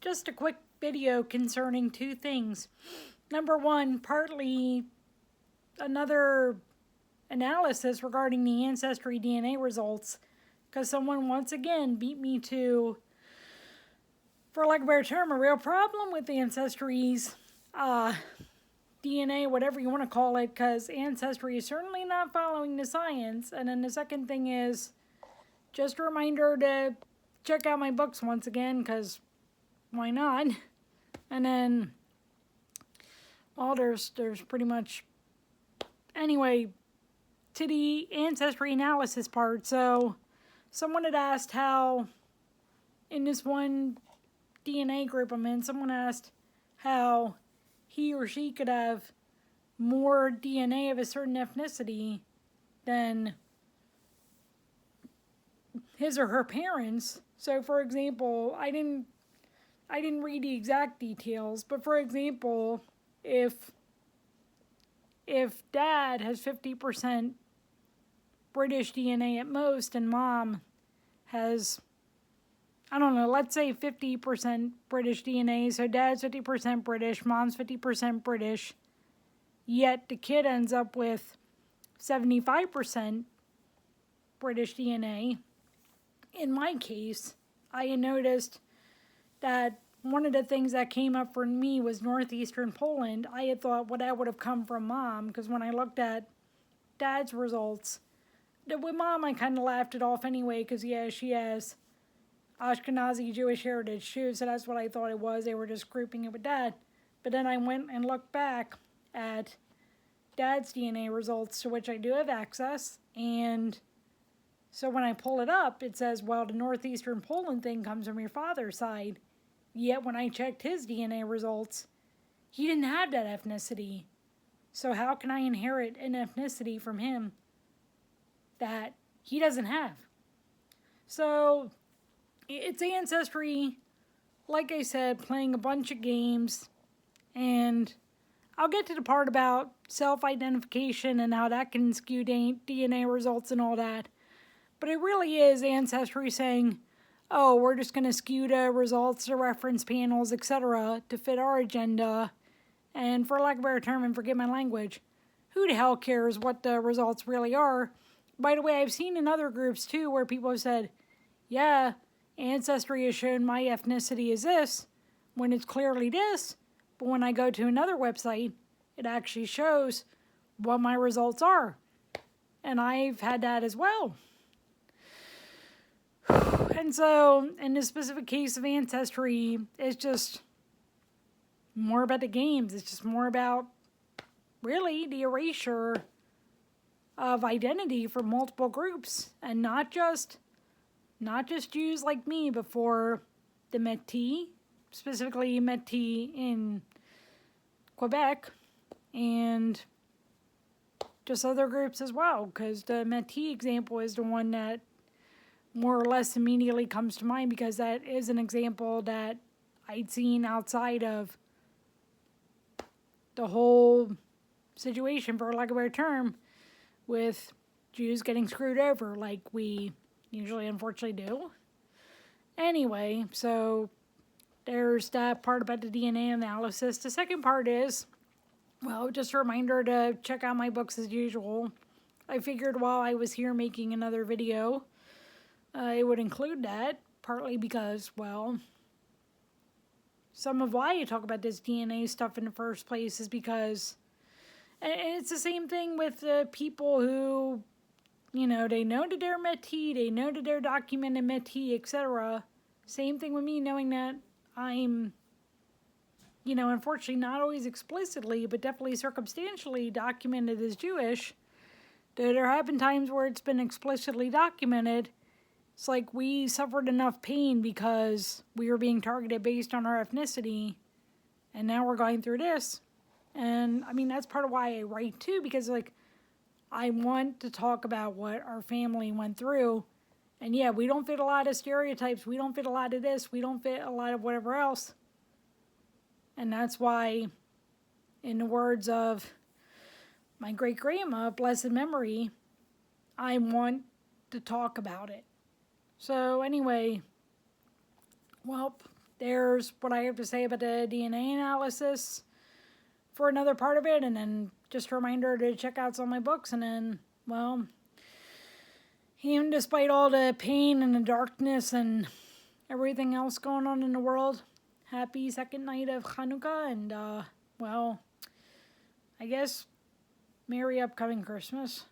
Just a quick video concerning two things. Number one, partly another analysis regarding the Ancestry DNA results, because someone once again beat me to, for lack of a better term, a real problem with Ancestry's DNA, whatever you want to call it, because Ancestry is certainly not following the science. And then the second thing is just a reminder to check out my books once again, because why not? And then, well, there's pretty much, anyway, to the ancestry analysis part. So someone had asked how, in this one DNA group I'm in, someone asked how he or she could have more DNA of a certain ethnicity than his or her parents. So for example, I didn't read the exact details, but for example, if dad has 50% British DNA at most and mom has, I don't know, let's say 50% British DNA, so dad's 50% British, mom's 50% British, yet the kid ends up with 75% British DNA. In my case, I had noticed that one of the things that came up for me was northeastern Poland. I had thought, well, that would have come from mom, because when I looked at dad's results, with mom I kind of laughed it off anyway, because yeah, she has Ashkenazi Jewish heritage too, so that's what I thought it was. They were just grouping it with dad. But then I went and looked back at dad's DNA results, to which I do have access, and so when I pull it up, it says, well, the northeastern Poland thing comes from your father's side. Yet when I checked his DNA results, he didn't have that ethnicity. So how can I inherit an ethnicity from him that he doesn't have? So it's Ancestry, like I said, playing a bunch of games, and I'll get to the part about self-identification and how that can skew DNA results and all that. But it really is Ancestry saying, oh, we're just going to skew the results, the reference panels, etc. to fit our agenda. And for lack of a better term, and forgive my language, who the hell cares what the results really are? By the way, I've seen in other groups too where people have said, yeah, Ancestry has shown my ethnicity is this, when it's clearly this. But when I go to another website, it actually shows what my results are. And I've had that as well. And so, in this specific case of Ancestry, it's just more about the games. It's just more about, really, the erasure of identity for multiple groups. And not just Jews like me, but for the Métis, specifically Métis in Quebec, and just other groups as well. Because the Métis example is the one that more or less immediately comes to mind, because that is an example that I'd seen outside of the whole situation, for lack of a better term, with Jews getting screwed over like we usually unfortunately do. Anyway, so there's that part about the DNA analysis. The second part is, well, just a reminder to check out my books as usual. I figured while I was here making another video, it would include that, partly because, well, some of why you talk about this DNA stuff in the first place is because, and it's the same thing with the people who, you know, they know that they're Métis, they know that they're documented Métis, etc. Same thing with me, knowing that I'm, you know, unfortunately not always explicitly, but definitely circumstantially documented as Jewish. There have been times where it's been explicitly documented. It's like we suffered enough pain because we were being targeted based on our ethnicity, and now we're going through this. And I mean, that's part of why I write too, because like I want to talk about what our family went through. And yeah, we don't fit a lot of stereotypes, we don't fit a lot of this, we don't fit a lot of whatever else. And that's why, in the words of my great-grandma, blessed memory, I want to talk about it. So anyway, well, there's what I have to say about the DNA analysis for another part of it, and then just a reminder to check out some of my books, and then, well, even despite all the pain and the darkness and everything else going on in the world, happy second night of Hanukkah, and, well, I guess Merry upcoming Christmas.